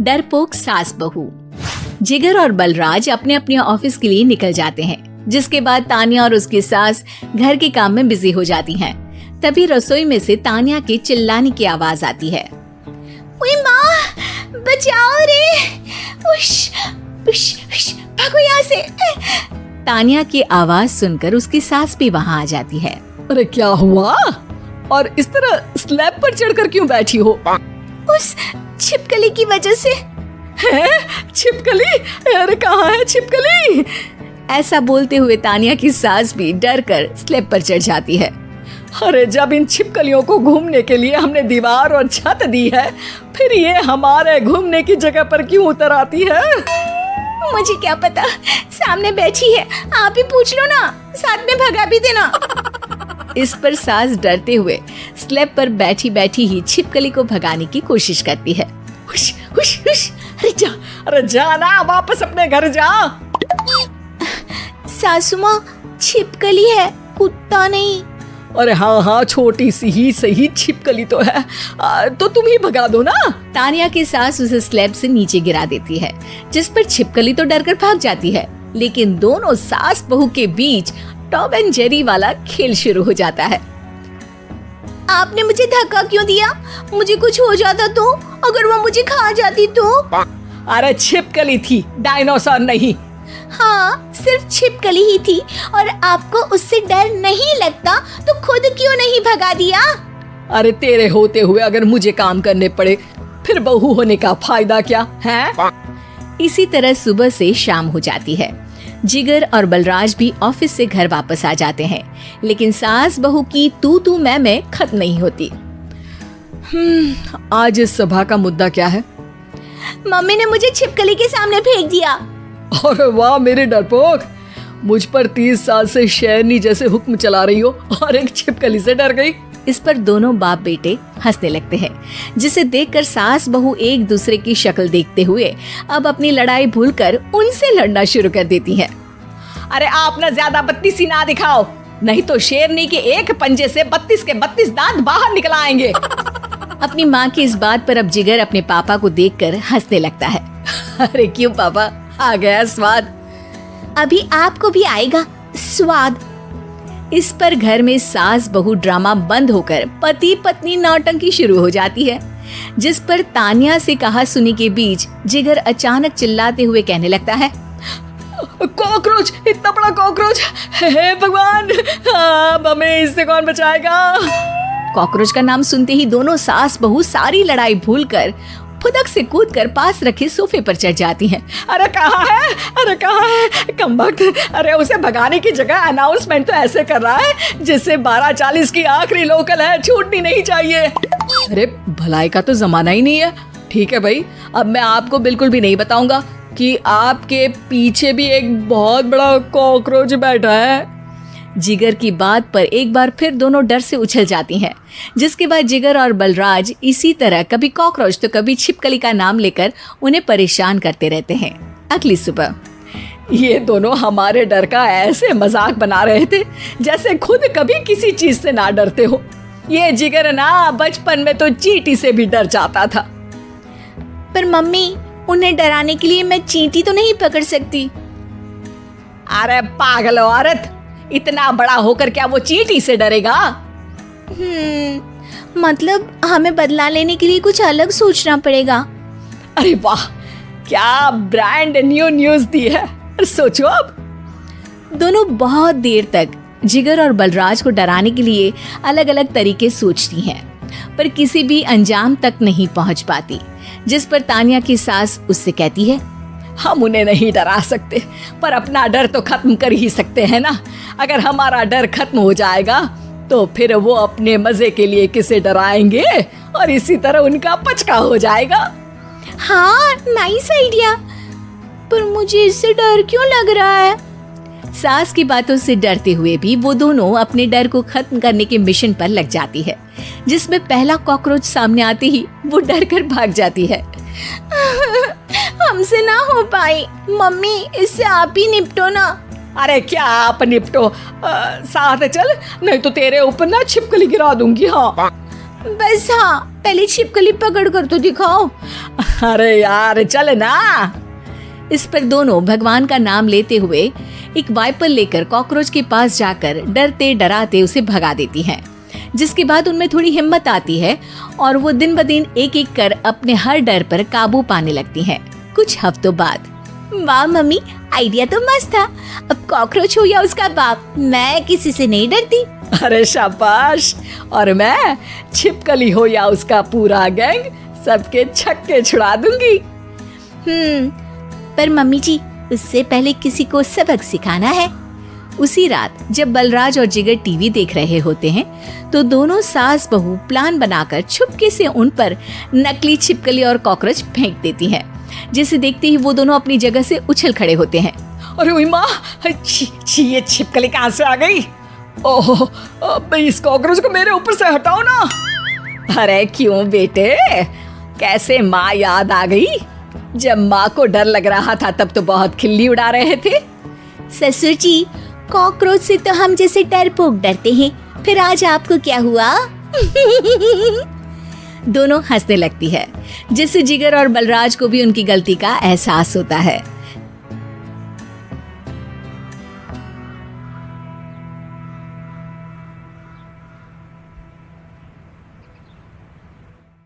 डरपोक सास बहू। जिगर और बलराज अपने अपने ऑफिस के लिए निकल जाते हैं, जिसके बाद तान्या और उसकी सास घर के काम में बिजी हो जाती हैं। तभी रसोई में से तान्या के चिल्लाने की आवाज आती है। ओए माँ, बचाओ रे, उश, उश, उश, भागो यहाँ से। तान्या की आवाज सुनकर उसकी सास भी वहाँ आ जाती है। अरे क्या हुआ? और इस तरह स्लैब पर चढ़कर क्यों बैठी हो? उस छिपकली की वजह से। है? छिपकली? अरे कहाँ है छिपकली? ऐसा बोलते हुए तान्या की सास भी डर कर स्लैब पर चढ़ जाती है। अरे जब इन छिपकलियों को घूमने के लिए हमने दीवार और छत दी है, फिर ये हमारे घूमने की जगह पर क्यों उतर आती है? मुझे क्या पता, सामने बैठी है, आप ही पूछ लो ना, साथ में भगा भी देना। इस पर सास डरते हुए स्लैब पर बैठी बैठी ही छिपकली को भगाने की कोशिश करती है। हुश, हुश, हुश, अरे जा ना, वापस अपने घर जा। सासू माँ, छिपकली है, कुत्ता नहीं। अरे हाँ, छोटी सी ही सही छिपकली तो है, तो तुम ही भगा दो ना। तान्या की सास उसे स्लैब से नीचे गिरा देती है, जिस पर छिपकली तो डरकर भाग जाती है। लेकिन दोनों सास बहू के बीच टॉम एंड जेरी वाला खेल शुरू हो जाता है। आपने मुझे धक्का क्यों दिया? मुझे कुछ हो जाता तो? अगर वो मुझे खा जाती तो? अरे छिपकली थी, डायनासोर नहीं। हाँ, सिर्फ छिपकली ही थी, और आपको उससे डर नहीं लगता तो खुद क्यों नहीं भगा दिया? अरे तेरे होते हुए अगर मुझे काम करने पड़े, फिर बहू होने का फायदा क्या है? इसी तरह सुबह से शाम हो जाती है। जिगर और बलराज भी ऑफिस से घर वापस आ जाते हैं, लेकिन सास बहू की तू मैं खत्म नहीं होती। आज इस सभा का मुद्दा क्या है? मम्मी ने मुझे छिपकली के सामने फेंक दिया। अरे वाह मेरे डरपोक, मुझ पर 30 साल से शेरनी जैसे हुक्म चला रही हो और एक छिपकली से डर गई। इस पर दोनों बाप बेटे हंसने लगते हैं, जिसे देखकर सास बहू एक दूसरे की शक्ल देखते हुए अब अपनी लड़ाई भूलकर उनसे लड़ना शुरू कर देती हैं। अरे आप ना ज्यादा बत्तीसी ना दिखाओ, नहीं तो शेरनी के एक पंजे से 32 के 32 दांत बाहर निकल आएंगे। अपनी माँ की इस बात पर अब जिगर अपने पापा को देखकर हंसने लगता है। अरे क्यों पापा, आ गया स्वाद? अभी आपको भी आएगा स्वाद। इस पर घर में सास बहू ड्रामा बंद होकर पति पत्नी नौटंकी शुरू हो जाती है, जिस पर तान्या से कहा सुनी के बीच जिगर अचानक चिल्लाते हुए कहने लगता है। कॉकरोच, इतना बड़ा कॉकरोच! हे भगवान, अब हमें इससे कौन बचाएगा? कॉकरोच का नाम सुनते ही दोनों सास बहू सारी लड़ाई भूलकर फुदक से कूदकर पास रखे सोफे पर चढ़ जाती हैं। अरे कहाँ है? अरे कहाँ है कमबख्त? अरे उसे भगाने की जगह अनाउंसमेंट तो ऐसे कर रहा है जिससे 12:40 की आखिरी लोकल है, छूटनी नहीं चाहिए। अरे भलाई का तो जमाना ही नहीं है। ठीक है भाई, अब मैं आपको बिल्कुल भी नहीं बताऊंगा कि आपके पीछे भी एक बहुत बड़ा कॉकरोच बैठा है। जिगर की बात पर एक बार फिर दोनों डर से उछल जाती हैं, जिसके बाद जिगर और बलराज इसी तरह कभी कॉकरोच तो कभी छिपकली का नाम लेकर उन्हें परेशान करते रहते हैं। अगली सुबह ये दोनों हमारे डर का ऐसे मजाक बना रहे थे जैसे खुद कभी किसी चीज से ना डरते हो। ये जिगर ना बचपन में तो चींटी से भी डर जाता था। पर मम्मी, उन्हें डराने के लिए मैं चींटी तो नहीं पकड़ सकती। अरे पागल औरत, इतना बड़ा होकर क्या वो चींटी से डरेगा? मतलब हमें बदला लेने के लिए कुछ अलग सोचना पड़ेगा। अरे वाह, क्या ब्रांड न्यू न्यूज दी है। सोचो अब। दोनों बहुत देर तक जिगर और बलराज को डराने के लिए अलग अलग तरीके सोचती हैं, पर किसी भी अंजाम तक नहीं पहुंच पाती, जिस पर तान्या की सास उससे कहती है। हम उन्हें नहीं डरा सकते, पर अपना डर तो खत्म कर ही सकते हैं ना। अगर हमारा डर खत्म हो जाएगा तो फिर वो अपने मजे के लिए किसे डराएंगे और इसी तरह उनका पचका हो जाएगा। हाँ, नाइस आइडिया, पर मुझे इससे डर क्यों लग रहा है? सास की बातों से डरते हुए भी वो दोनों अपने डर को खत्म करने के मिशन पर लग जाती है, जिसमें पहला कॉकरोच सामने आते ही वो डर कर भाग जाती है। हमसे ना हो पाई मम्मी, इससे आप ही निपटो ना। अरे क्या आप निपटो, साथ चल, नहीं तो तेरे ऊपर ना छिपकली गिरा दूंगी। हाँ बस, हाँ पहले छिपकली पकड़ कर तो दिखाओ। अरे यार चल ना। इस पर दोनों भगवान का नाम लेते हुए एक वाइपर लेकर कॉकरोच के पास जाकर डरते डराते उसे भगा देती हैं। जिसके बाद उनमें थोड़ी हिम्मत आती है और वो दिन ब दिन एक एक कर अपने हर डर पर काबू पाने लगती हैं। कुछ हफ्तों बाद, वाह मम्मी, आइडिया तो मस्त था। अब कॉकरोच हो या उसका बाप, मैं किसी से नहीं डरती। अरे शाबाश। और मैं छिपकली हो या उसका पूरा गैंग, सबके छक्के छुड़ा दूंगी। पर मम्मी जी, उससे पहले किसी को सबक सिखाना है। उसी रात जब बलराज और जिगर टीवी देख रहे होते हैं तो दोनों सास बहू प्लान बनाकर छुपके से उन पर नकली छिपकली और कॉकरोच फेंक देती हैं, जिसे देखते ही वो दोनों अपनी जगह से उछल खड़े होते हैं। अरे ओए माँ, छी ये छिपकली कहाँ से आ गई? ओह, अब इस कॉकरोच को मेरे ऊपर से हटाओ ना। अरे क्यों बेटे, कैसे माँ याद आ गई? जब माँ को डर लग रहा था तब तो बहुत खिल्ली उड़ा रहे थे। ससुर जी, कॉकरोच से तो हम जैसे डरपोक डरते हैं, फिर आज आपको क्या हुआ? दोनों हंसने लगती है, जिससे जिगर और बलराज को भी उनकी गलती का एहसास होता है।